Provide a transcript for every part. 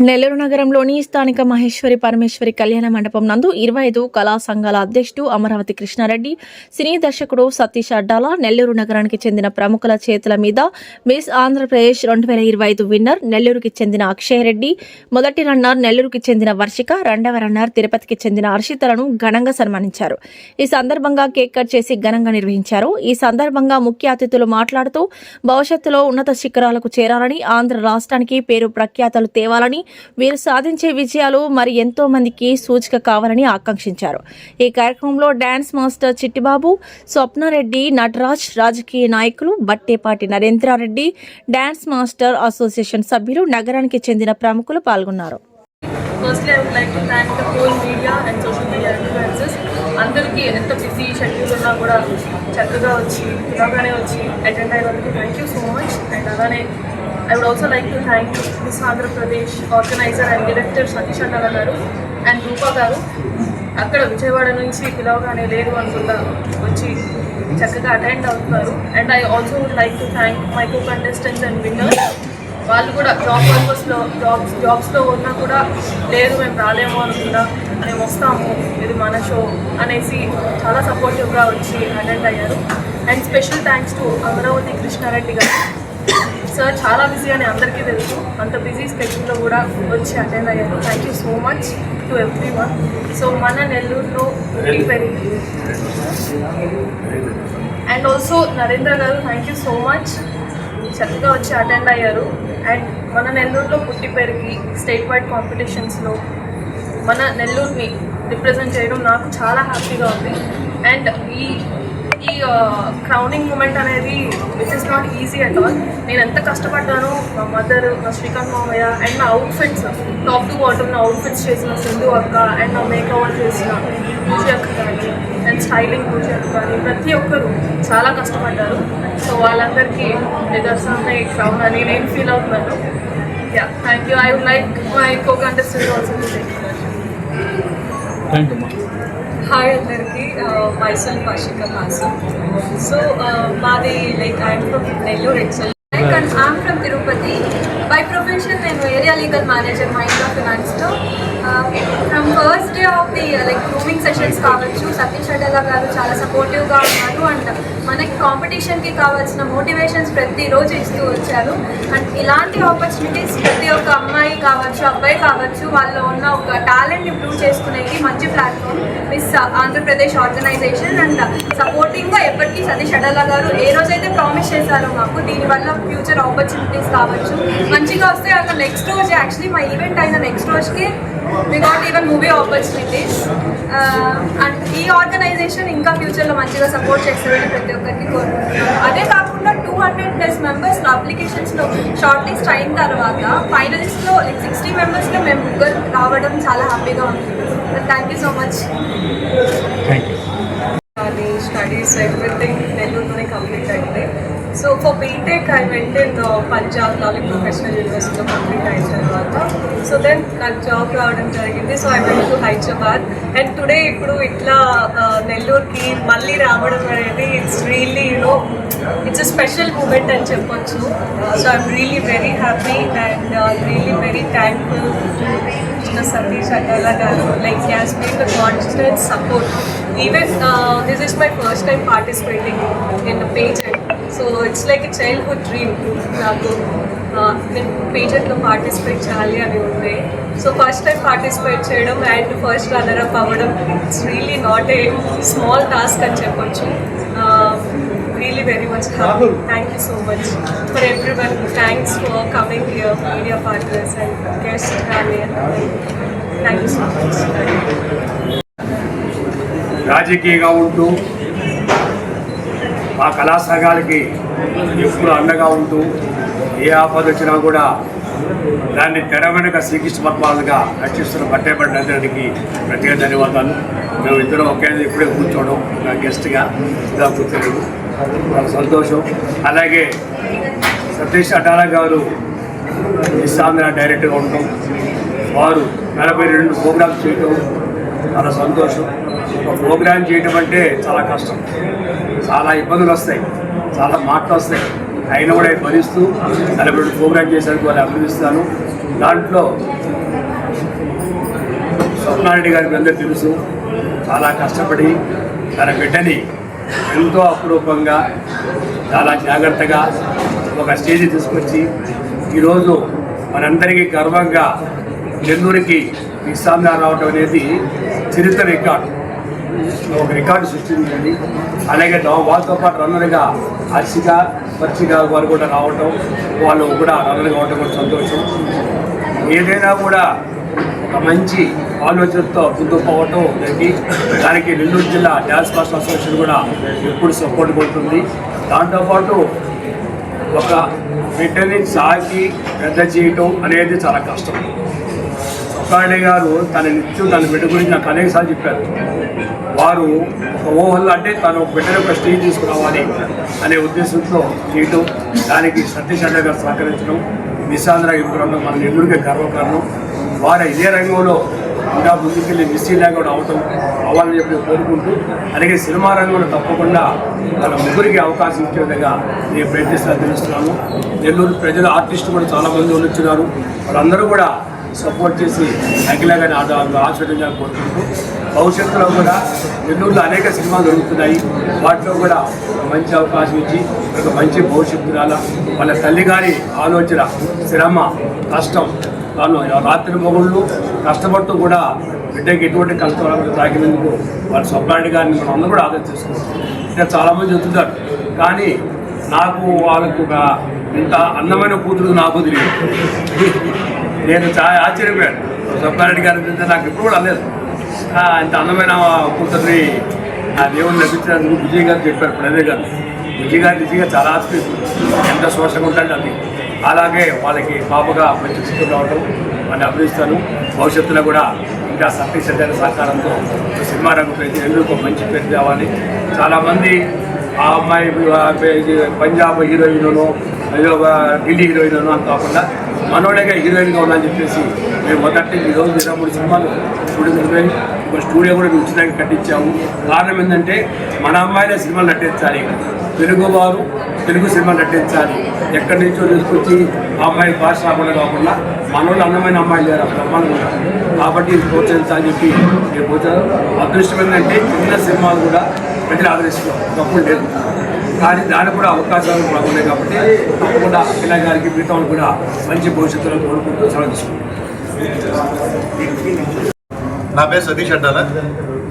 నెల్లూరు నగరంలోని స్థానిక మహేశ్వరి పరమేశ్వరి కళ్యాణ మండపం నందు 25 కళా సంఘాల అధ్యక్షుడు అమరావతి కృష్ణారెడ్డి, సినీ దర్శకుడు సతీష్ అడ్డాల, నెల్లూరు నగరానికి చెందిన ప్రముఖుల చేతుల మీద మిస్ ఆంధ్రప్రదేశ్ 2025 విన్నర్ నెల్లూరుకి చెందిన అక్షయ్ రెడ్డి, మొదటి రన్నర్ నెల్లూరుకి చెందిన వర్షిక, రెండవ రన్నర్ తిరుపతికి చెందిన హర్షితలను ఘనంగా సన్మానించారు. ఈ సందర్భంగా కేక్ కట్ చేసి ఘనంగా నిర్వహించారు. ఈ సందర్భంగా ముఖ్య అతిథులు మాట్లాడుతూ భవిష్యత్తులో ఉన్నత శిఖరాలకు చేరాలని, ఆంధ్ర రాష్ట్రానికి పేరు ప్రఖ్యాతలు తేవాలని, వీరు సాధించే విజయాలు మరి ఎంతో మందికి సూచిక కావాలని ఆకాంక్షించారు. ఈ కార్యక్రమంలో డాన్స్ మాస్టర్ చిట్టిబాబు, స్వప్నారెడ్డి, నటరాజ్, రాజకీయ నాయకులు Battepati Narendra Reddy, dance master association సభ్యులు, నగరానికి చెందిన ప్రముఖులు పాల్గొన్నారు. Firstly, I would like to thank the whole media and social media influencers. అందరికీ ఎంత బిజీ షెడ్యూల్ ఉన్నా కూడా చక్కగా వచ్చి ఇలాగానే వచ్చి అటెండ్ అయ్యేందుకు thank you so much. And అలానే I would also like to thank Miss Andhra Pradesh organizer and director Satish Adala garu and Rupa garu. అక్కడ విజయవాడ నుంచి పిలవగానే లేదు అనుకుంటా వచ్చి చక్కగా అటెండ్ అవుతున్నారు. And I also would like to thank my co contestants and winners. వాళ్ళు కూడా జాబ్ పర్పస్లో జాబ్స్లో ఉన్నా కూడా లేదు మేము రాలేము అనుకుంటా, మేము వస్తాము, ఇది మన షో అనేసి చాలా సపోర్టివ్గా వచ్చి అటెండ్ అయ్యారు. And special thanks to Amaravati Krishna Reddy గారు. సార్ చాలా బిజీ అని అందరికీ తెలుసు, అంత బిజీ స్కెడ్యూల్లో కూడా వచ్చి అటెండ్ అయ్యారు. Thank you so much to every one. So మన నెల్లూరులో పెరిగి అండ్ ఆల్సో నరేంద్ర గారు థ్యాంక్ యూ సో మచ్, చక్కగా వచ్చి అటెండ్ అయ్యారు. అండ్ మన నెల్లూరులో పుట్టి పెరిగి స్టేట్ వైడ్ కాంపిటీషన్స్లో మన నెల్లూరుని రిప్రజెంట్ చేయడం నాకు చాలా హ్యాపీగా ఉంది. అండ్ ఈ క్రౌనింగ్ మూమెంట్ అనేది which is not easy at all. నేను ఎంత కష్టపడ్డానో మా మదర్, మా శ్రీకాంత్ మామయ్య అండ్ నా అవుట్ఫిట్స్ టాప్ టు బాటమ్ నా అవుట్ఫిట్స్ చేసిన సింధు అక్క అండ్ నా మేకవర్ చేసిన పూజ అక్క కానీ అండ్ స్టైలింగ్ పూజ అక్క కానీ ప్రతి ఒక్కరు చాలా కష్టపడ్డారు. సో వాళ్ళందరికీ నిదర్శనమే ఈ క్రౌన్ అని నేను ఫీల్ అవుతున్నాను. Yeah, thank you. I would like my co contestant also to take. Hi అందరికీ, మైసెల్ఫ్ వర్షిక హాసన్. సో మాది like I'm from Nellore excel and I'm from Tirupati. By profession నేను ఏరియా లీగల్ మేనేజర్ మైండ్రా ఫినాన్స్లో. From first day of the like grooming sessions కావచ్చు, సతీష్ అడ్డాల గారు చాలా సపోర్టివ్గా ఉన్నారు. And మనకి కాంపిటీషన్కి కావాల్సిన మోటివేషన్స్ ప్రతిరోజు ఇస్తూ వచ్చారు. అండ్ ఇలాంటి ఆపర్చునిటీస్ ప్రతి ఒక్క అమ్మాయి కావచ్చు, అబ్బాయి కావచ్చు, వాళ్ళు ఉన్న ఒక టాలెంట్ని ప్రూవ్ చేసుకునేది మంచి platform Miss Andhra Pradesh organisation. And సపోర్టింగ్గా ఎప్పటికీ సతీష్ అడ్డాల గారు ఏ రోజైతే ప్రామిస్ చేశారో మాకు దీనివల్ల ఫ్యూచర్ ఆపర్చునిటీస్ కావచ్చు మంచిగా వస్తే, అక్కడ నెక్స్ట్ రోజు యాక్చువల్లీ మా ఈవెంట్ అయిన నెక్స్ట్ రోజుకి we got even movie opportunities. And ఈ ఆర్గనైజేషన్ ఇంకా ఫ్యూచర్లో మంచిగా సపోర్ట్ చేస్తుందని ప్రతి ఒక్కరికి కోరుకుంటున్నాను. అదే కాకుండా 200+ మెంబర్స్ అప్లికేషన్స్లో షార్ట్ లిస్ట్ అయిన తర్వాత ఫైనలిస్ట్లో 60 మెంబర్స్లో మేము ముగ్గురు రావడం చాలా హ్యాపీగా ఉంది. Thank you so much. Studies everything నెల్లూరులోనే కంప్లీట్ అయింది. So for BTech I went in Punjab Lovely professional యూనివర్సిటీలో కంప్లీట్ అయిన తర్వాత సో దెన్ నాకు జాబ్ రావడం జరిగింది. So I went to Hyderabad and today ఇప్పుడు ఇట్లా నెల్లూరుకి మళ్ళీ రావడం అనేది it's really it's a special moment అని చెప్పొచ్చు. So I'm really very happy and really very thankful to Satish Adala garu. Like he has been the constant support. Even this is my first time participating in the pageant. So it's like a childhood dream. నాకు నేను పేజెంట్లో participate చేయాలి అని ఉండే. So first time participate చేయడం and first runner up అవ్వడం it's really not a small task అని చెప్పొచ్చు. Really very much happy. Thank you so much for everyone. Thanks for coming here, media partners and guests. Thank you so much. రాజకీయంగా ఉంటూ మా కళా సంఘాలకి ఎప్పుడు అండగా ఉంటూ ఏ ఆపద వచ్చినా కూడా దాన్ని తెర వెనుక శ్రీకృష్ణ పద్మాలుగా రక్షిస్తున్న బట్టేపడి నగరానికి ప్రత్యేక ధన్యవాదాలు. మేము ఇద్దరం ఒకే ఇప్పుడే కూర్చోవడం నా గెస్ట్గా ఇలా కూర్చోలేదు, చాలా సంతోషం. అలాగే సతీష్ అడ్డాల గారు మిస్ ఆంధ్ర డైరెక్టర్గా ఉండటం, వారు 42 ప్రోగ్రామ్స్ చేయటం చాలా సంతోషం. ఒక ప్రోగ్రామ్ చేయటం అంటే చాలా కష్టం, చాలా ఇబ్బందులు వస్తాయి, చాలా మాటలు వస్తాయి. అయినా కూడా భరిస్తూ 42 ప్రోగ్రామ్ చేసేందుకు వాళ్ళు అభినందిస్తాను. దాంట్లో స్వప్నారెడ్డి గారికి అందరూ తెలుసు. చాలా కష్టపడి తన బిడ్డని ఎంతో అపురూపంగా చాలా జాగ్రత్తగా ఒక స్టేజ్ తీసుకొచ్చి ఈరోజు మనందరికీ గర్వంగా నెల్లూరుకి విశ్రాంతి రావడం అనేది చరిత్ర రికార్డు, ఒక రికార్డు సృష్టించింది. అలాగే వాళ్ళతో పాటు రన్నర్గా వర్షిక వారు కూడా రావటం, వాళ్ళు కూడా రన్నర్ కావడం కూడా సంతోషం. ఏదైనా కూడా ఒక మంచి ఆలోచనతో ముందుకు పోవటం దానికి నెల్లూరు జిల్లా డ్యాన్స్ మాస్టర్ అసోసియేషన్ కూడా ఎప్పుడు సపోర్ట్ కొడుతుంది. దాంతోపాటు ఒక బిడ్డని సాకి పెద్ద చేయటం అనేది చాలా కష్టం. స్వప్నారెడ్డి గారు తన బిడ్డ గురించి నాకు అనేకసార్లు చెప్పారు. వారు ఒక ఊహల్లో అంటే తను బిడ్డను ఒక స్టేజ్ తీసుకురావాలి అనే ఉద్దేశంతో చేయటం, దానికి సతీష్ అడ్డ గారు సహకరించడం, నిశాంద్ర ఇప్పుడు మన నెల్లూరుకి గర్వకారణం. వారు ఇదే రంగంలో ఇంకా ముందుకెళ్ళి మిస్సీలా కూడా అవ్వాలని చెప్పి కోరుకుంటూ, అలాగే సినిమా రంగంలో తప్పకుండా వాళ్ళ ముగ్గురికి అవకాశం ఇచ్చే విధంగా నేను ప్రయత్నిస్తాను తెలుస్తున్నాను. నెల్లూరు ప్రజల ఆర్టిస్టు కూడా చాలామంది వచ్చినారు. వాళ్ళందరూ కూడా సపోర్ట్ చేసి అఖిలగానే ఆశీర్వదించాలని కోరుకుంటూ, భవిష్యత్తులో కూడా నెల్లూరులో అనేక సినిమాలు జరుగుతున్నాయి. వాటిలో కూడా మంచి అవకాశం ఇచ్చి ఒక మంచి భవిష్యత్తు రాల. వాళ్ళ తల్లిగారి ఆలోచన, శ్రమ, కష్టం, తాను రాత్రి మొగుళ్ళు కష్టపడుతూ కూడా బిడ్డకి ఎటువంటి కష్టం తాకినందుకు వాళ్ళ స్వప్నారెడ్డి గారిని మనం అందరూ కూడా ఆదరణ చేసుకోవచ్చు. ఇంకా చాలామంది చెప్తుంటారు, కానీ నాకు వాళ్ళకు ఒక ఇంత అందమైన కూతురు నాకు తెలియదు. నేను చాలా ఆశ్చర్యపోయాను. స్వప్నారెడ్డి గారి గురించి నాకు ఎప్పుడు కూడా అనలేదు. ఇంత అందమైన కూతుర్ని ఆ దేవుని లభించినందుకు విజయ్ గారు చెప్పారు. ప్రణయ్ గారు, విజయ్ గారు నిజంగా చాలా ఆశ్చర్యం, ఎంత శోషంగా ఉంటాడు అది. అలాగే వాళ్ళకి పాపగా మంచి స్థితిలో రావడం అని అభినందిస్తాను. భవిష్యత్తులో కూడా ఇంకా సతీష్ గారి సహకారంతో సినిమా రంగం ప్రతి ఎందుకు మంచి పేరు తేవాలి. చాలామంది ఆ అమ్మాయి పంజాబ్ హీరోయిన్ను, ఏదో ఢిల్లీ హీరోయిన్ను అని కాకుండా మనోడేగా హీరోయిన్గా ఉన్నాఅని చెప్పేసి మేము మొదటి ఈరోజు 23 సినిమాలు స్టూడియో ఒక స్టూడియో కూడా ఉచితంగా కట్టించాము. కారణం ఏంటంటే మన అమ్మాయిలే సినిమాలు నటించాలి, తెలుగువారు తెలుగు సినిమాలు నటించాలి. ఎక్కడి నుంచో తీసుకొచ్చి ఆ అమ్మాయి భాష రాకుండా కాకుండా మనోళ్ళు అందమైన అమ్మాయిలు లేరు, అమ్మాయిలు ఉన్నారు. కాబట్టి ఇది ప్రోత్సహించాలని చెప్పి నేను పోతాను. అదృష్టం ఏంటంటే చిన్న సినిమాలు కూడా ప్రజలు ఆదరిస్తున్నారు, తప్పులు లేదు. కానీ దానికి కూడా అవకాశాలు కూడా ఉన్నాయి. కాబట్టి తప్పకుండా అఖిల గారికి మిగతా కూడా మంచి భవిష్యత్తులో కోరుకుంటూ సెలవు తీసుకుంటాం. నా పేరు సతీష్ అడ్డాల.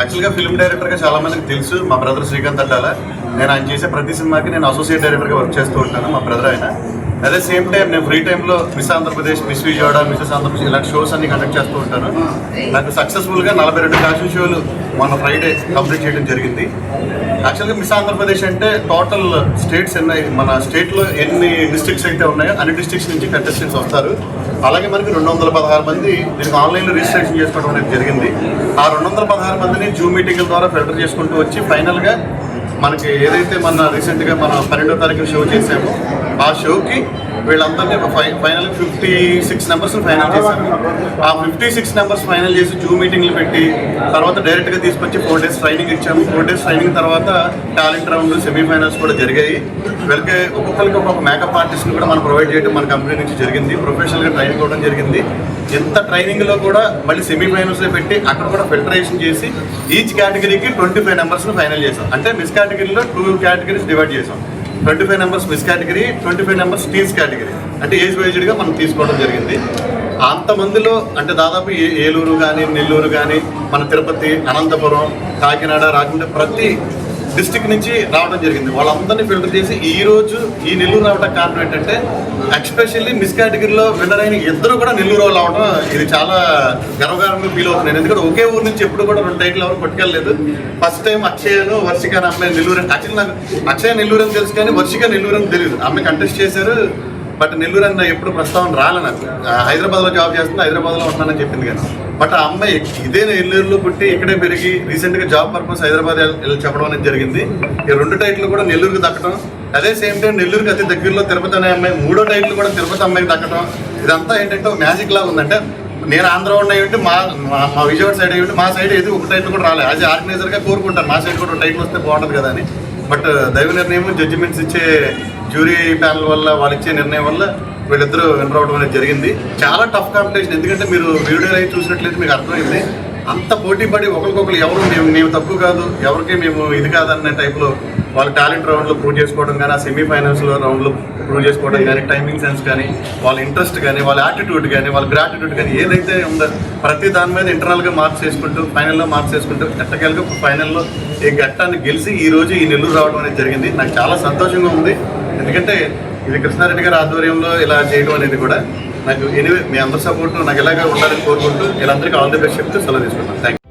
యాక్చువల్గా ఫిల్మ్ డైరెక్టర్గా చాలా మందికి తెలుసు. మా బ్రదర్ శ్రీకాంత్ అడ్డాల. నేను ఆయన చేసే ప్రతి సినిమాకి నేను అసోసియేట్ డైరెక్టర్గా వర్క్ చేస్తూ ఉంటాను. మా బ్రదర్ ఆయన. అదే సేమ్ టైం నేను ఫ్రీ టైంలో miss Andhra Pradesh, miss Vijayawada, Mrs Andhra Pradesh ఇలాంటి షోస్ అన్ని కండక్ట్ చేస్తూ ఉంటాను. నాకు సక్సెస్ఫుల్గా 42 ఫ్యాషన్ షోలు మొన్న ఫ్రైడే కంప్లీట్ చేయడం జరిగింది. యాక్చువల్గా మిస్ ఆంధ్రప్రదేశ్ అంటే టోటల్ స్టేట్స్ మన స్టేట్లో ఎన్ని డిస్ట్రిక్ట్స్ అయితే ఉన్నాయో అన్ని డిస్ట్రిక్ట్స్ నుంచి కంటెస్టెంట్స్ వస్తారు. అలాగే మనకి 216 మంది దీనికి ఆన్లైన్లో రిజిస్ట్రేషన్ చేసుకోవడం అనేది జరిగింది. ఆ 216 మందిని జూమ్ మీటింగ్ల ద్వారా ఫిల్టర్ చేసుకుంటూ వచ్చి ఫైనల్గా మనకి ఏదైతే మన రీసెంట్గా మనం 12వ తారీఖు షో చేసామో ఆ షోకి వీళ్ళందరినీ ఫైనల్ 56 నెంబర్స్ని ఫైనల్ చేశారు. ఆ 56 నెంబర్స్ ఫైనల్ చేసి జూమ్ మీటింగ్లు పెట్టి తర్వాత డైరెక్ట్గా తీసుకొచ్చి 4 days ట్రైనింగ్ ఇచ్చాము. 4 days ట్రైనింగ్ తర్వాత టాలెంట్ రౌండ్, సెమీఫైనల్స్ కూడా జరిగాయి. వీళ్ళకి ఒక్కొక్కరికి ఒక్కొక్క మేకప్ ఆర్టిస్ట్ని కూడా మనం ప్రొవైడ్ చేయడం మన కంపెనీ నుంచి జరిగింది. ప్రొఫెషనల్గా ట్రైనింగ్ ఇవ్వడం జరిగింది. ఎంత ట్రైనింగ్లో కూడా మళ్ళీ సెమీఫైనల్స్లో పెట్టి అక్కడ కూడా ఫిల్టరేషన్ చేసి ఈచ్ కేటగిరీకి 25 నెంబర్స్ని ఫైనల్ చేసాం. అంటే మిస్ కేటగిరీలో 2 కేటగిరీస్ డివైడ్ చేసాం. 25 numbers miss category, 25 numbers teens category, అంటే ఏజ్ వైజ్డ్గా మనం తీసుకోవడం జరిగింది. అంతమందిలో అంటే దాదాపు ఏలూరు కానీ, నెల్లూరు కానీ, మన తిరుపతి, అనంతపురం, కాకినాడ, రాజమండ్రి ప్రతి డిస్టిక్ నుంచి రావడం జరిగింది. వాళ్ళందరినీ ఫిల్టర్ చేసి ఈరోజు ఈ నెల్లూరు రావడం కారణం ఏంటంటే ఎక్స్పెషల్లీ మిస్ కేటగిరీలో విన్నర్ అయిన ఇద్దరు కూడా నెల్లూరు వాళ్ళు అవడం ఇది చాలా గర్వకారంగా ఫీల్ అవుతున్నాను. ఎందుకంటే ఒకే ఊరు నుంచి ఎప్పుడు కూడా 2 టైటిల్ ఎవరు పట్టుకెళ్ళలేదు. ఫస్ట్ టైం అక్షయను, వర్షిక అనే అమ్మాయి నెల్లూరు. యాక్చువల్లీ నాకు అక్షయ నెల్లూరు అని తెలుసు కానీ వర్షిక నెల్లూరు అని తెలియదు. అమ్మాయి కంటెస్ట్ చేశారు, బట్ నెల్లూరు అన్న ఎప్పుడు ప్రస్తావన రాలే. నాకు హైదరాబాద్లో జాబ్ చేస్తుంది, హైదరాబాద్లో ఉంటున్నానని చెప్పింది కానీ, బట్ ఆ అమ్మాయి ఇదే నెల్లూరులో పుట్టి ఇక్కడే పెరిగి రీసెంట్గా జాబ్ పర్పస్ హైదరాబాద్ చెప్పడం అనేది జరిగింది. ఈ 2 టైటిల్ కూడా నెల్లూరుకి దక్కడం, అదే సేమ్ టైం నెల్లూరుకి అతి దగ్గరలో తిరుపతి అనే అమ్మాయి 3వ టైటిల్ కూడా తిరుపతి అమ్మాయికి దక్కడం, ఇదంతా ఏంటంటే మ్యాజిక్ లాగా ఉందంటే నేను ఆంధ్ర ఉన్నాయంటే మా విజయవాడ సైడ్ అయ్యి మా సైడ్ ఏది ఒక టైటిల్ కూడా రాలేదు. యాజ్ ఆర్గనైజర్గా కోరుకుంటాను మా సైడ్ కూడా టైటిల్ వస్తే బాగుంటుంది కదా అని. బట్ దైవ నిర్ణయం, జడ్జిమెంట్స్ ఇచ్చే జ్యూరీ ప్యానల్ వల్ల, వాళ్ళు ఇచ్చే నిర్ణయం వల్ల వీళ్ళిద్దరూ విన్ అవడం అనేది జరిగింది. చాలా టఫ్ కాంపిటీషన్. ఎందుకంటే మీరు వీడియోలో అయితే చూసినట్లయితే మీకు అర్థమైంది అంత పోటీ పడి ఒకరికొకరు ఎవరు మేము తక్కువ కాదు, ఎవరికి మేము ఇది కాదన్న టైప్లో వాళ్ళ టాలెంట్ రౌండ్లో ప్రూవ్ చేసుకోవడం కానీ, ఆ సెమీఫైనల్స్లో రౌండ్లో ప్రూవ్ చేసుకోవడం కానీ, టైమింగ్ సెన్స్ కానీ, వాళ్ళ ఇంట్రెస్ట్ కానీ, వాళ్ళ యాటిట్యూడ్ కానీ, వాళ్ళ గ్రాటిట్యూడ్ కానీ ఏదైతే ఉందో ప్రతి దాని మీద ఇంటర్నల్గా మార్క్స్ చేసుకుంటూ ఫైనల్లో మార్క్స్ చేసుకుంటూ ఎట్టకేలుగా ఫైనల్లో ఈ ఘట్టాన్ని గెలిచి ఈరోజు ఈ నెల్లూరు రావడం అనేది జరిగింది. నాకు చాలా సంతోషంగా ఉంది. ఎందుకంటే ఇది కృష్ణారెడ్డి గారి ఆధ్వర్యంలో ఇలా చేయడం అనేది కూడా నాకు ఎనివే మీ అందరి సపోర్ట్ నాకు ఇలాగే ఉండాలని కోరుకుంటూ వీళ్ళందరికీ ఆల్ ది బెస్ట్ చెప్తూ సెలవు తీసుకున్నాను. Thank you.